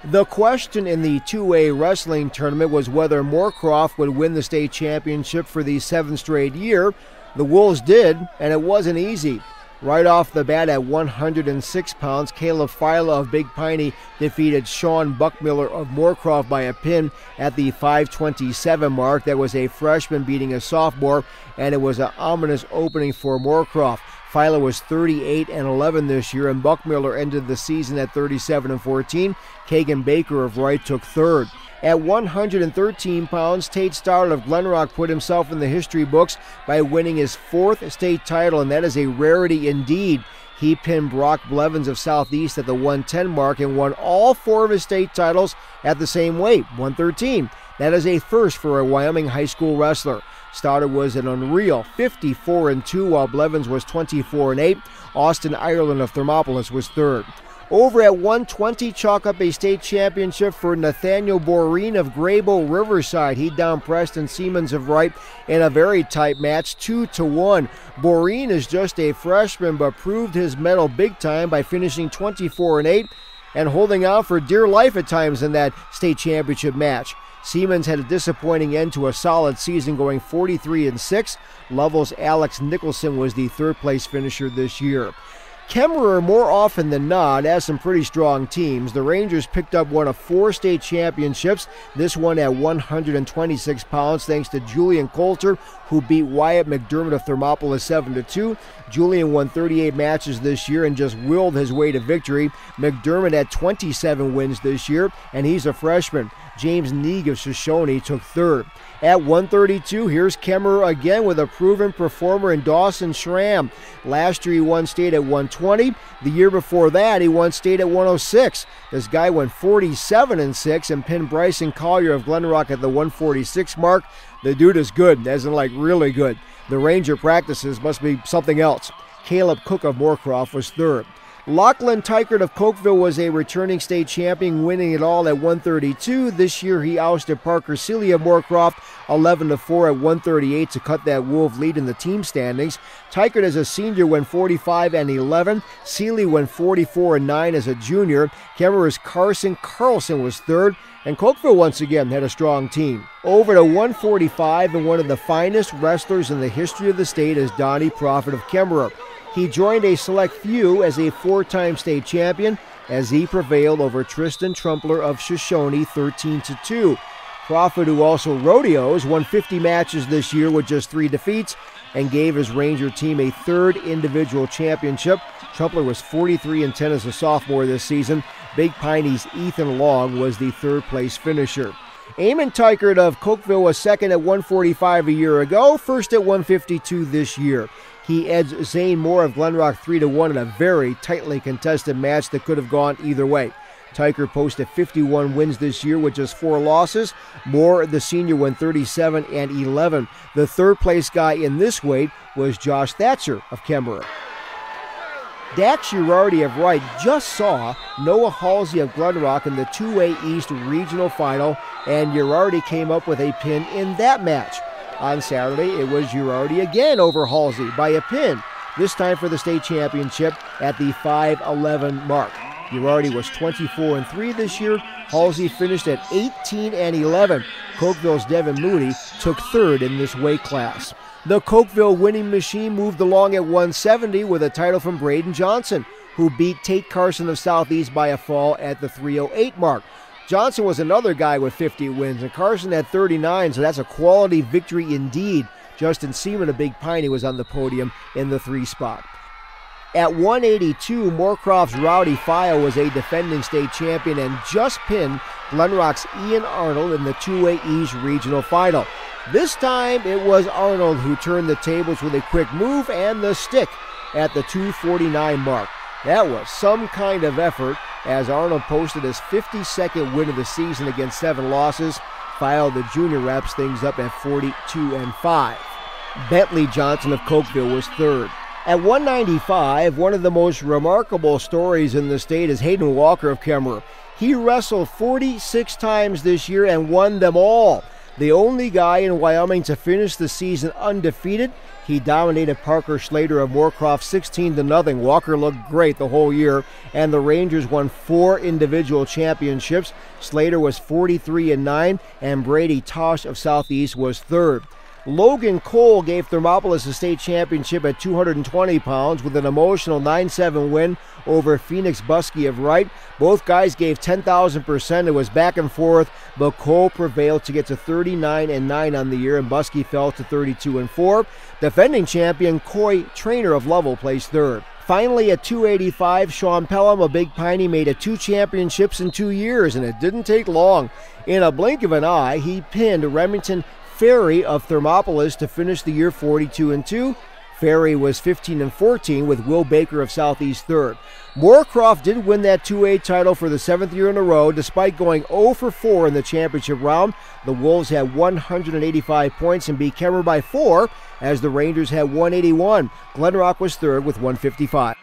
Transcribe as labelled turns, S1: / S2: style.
S1: The question in the 2A wrestling tournament was whether Moorcroft would win the state championship for the 7th straight year. The Wolves did, and it wasn't easy. Right off the bat at 106 pounds, Caleb Fila of Big Piney defeated Sean Buckmiller of Moorcroft by a pin at the 5:27 mark. That was a freshman beating a sophomore, and it was an ominous opening for Moorcroft. Fila was 38-11 this year, and Buckmiller ended the season at 37-14. Kagan Baker of Wright took third. At 113 pounds, Tate Stoddard of Glenrock put himself in the history books by winning his 4th state title, and that is a rarity indeed. He pinned Brock Blevins of Southeast at the 110 mark and won all 4 of his state titles at the same weight, 113. That is a first for a Wyoming high school wrestler. Stoddard was an unreal 54-2, while Blevins was 24-8. Austin Ireland of Thermopolis was third. Over at 120, chalk up a state championship for Nathaniel Boreen of Graybo Riverside. He downed Preston Siemens of Wright in a very tight match, 2-1. Boreen is just a freshman, but proved his mettle big time by finishing 24-8 and holding on for dear life at times in that state championship match. Siemens had a disappointing end to a solid season, going 43-6. Lovell's Alex Nicholson was the 3rd place finisher this year. Kemmerer, more often than not, has some pretty strong teams. The Rangers picked up one of 4 state championships, this one at 126 pounds, thanks to Julian Coulter, who beat Wyatt McDermott of Thermopolis 7-2. Julian won 38 matches this year and just willed his way to victory. McDermott had 27 wins this year, and he's a freshman. James Neeg of Shoshone took third. At 132, here's Kemmerer again with a proven performer in Dawson Schramm. Last year he won state at 120. The year before that he won state at 106. This guy went 47-6 and pinned Bryson Collier of Glenrock at the 146 mark. The dude is good, as in like really good. The Ranger practices must be something else. Caleb Cook of Moorcroft was third. Lachlan Tykert of Cokeville was a returning state champion, winning it all at 132. This year he ousted Parker Seeley of Moorcroft 11-4 at 138 to cut that Wolf lead in the team standings. Tykert as a senior went 45-11. Seeley went 44-9 as a junior. Kemmerer's Carson Carlson was third. And Cokeville once again had a strong team. Over to 145, and one of the finest wrestlers in the history of the state is Donnie Prophet of Kemmerer. He joined a select few as a 4-time state champion as he prevailed over Tristan Trumpler of Shoshone 13-2. Prophet, who also rodeos, won 50 matches this year with just 3 defeats and gave his Ranger team a 3rd individual championship. Trumpler was 43-10 as a sophomore this season. Big Piney's Ethan Long was the 3rd place finisher. Eamon Tykert of Cokeville was 2nd at 145 a year ago, 1st at 152 this year. He edged Zane Moore of Glenrock 3-1 in a very tightly contested match that could have gone either way. Tykert posted 51 wins this year with just 4 losses. Moore, the senior, went 37-11. The 3rd place guy in this weight was Josh Thatcher of Kemmerer. Dax Girardi of Wright just saw Noah Halsey of Glenrock in the 2A East Regional Final, and Girardi came up with a pin in that match. On Saturday, it was Girardi again over Halsey by a pin, this time for the state championship at the 5:11 mark. Girardi was 24-3 this year. Halsey finished at 18-11. Cokeville's Devin Mooney took 3rd in this weight class. The Cokeville winning machine moved along at 170 with a title from Braden Johnson, who beat Tate Carson of Southeast by a fall at the 3:08 mark. Johnson was another guy with 50 wins, and Carson had 39, so that's a quality victory indeed. Justin Seaman of Big Piney was on the podium in the 3 spot. At 182, Moorcroft's Rowdy File was a defending state champion and just pinned Glenrock's Ian Arnold in the 2A East Regional Final. This time it was Arnold who turned the tables with a quick move and the stick at the 2:49 mark. That was some kind of effort, as Arnold posted his 52nd win of the season against 7 losses. File, the junior, wraps things up at 42-5. Bentley Johnson of Cokeville was 3rd. At 195, one of the most remarkable stories in the state is Hayden Walker of Kemmerer. He wrestled 46 times this year and won them all. The only guy in Wyoming to finish the season undefeated. He dominated Parker Schlater of Moorcroft 16-0. Walker looked great the whole year, and the Rangers won 4 individual championships. Schlater was 43-9, and Brady Tosh of Southeast was third. Logan Cole gave Thermopolis a state championship at 220 pounds with an emotional 9-7 win over Phoenix Buskey of Wright. Both guys gave 10,000%. It was back and forth, but Cole prevailed to get to 39-9 on the year, and Buskey fell to 32-4. Defending champion Coy Trainer of Lovell placed third. Finally, at 285, Sean Pelham of Big Piney made it 2 championships in 2 years, and it didn't take long. In a blink of an eye, he pinned Remington Ferry of Thermopolis to finish the year 42-2. Ferry was 15-14 with Will Baker of Southeast third. Moorcroft did win that 2A title for the 7th year in a row despite going 0-4 in the championship round. The Wolves had 185 points and beat Kemmer by 4 as the Rangers had 181. Glenrock was third with 155.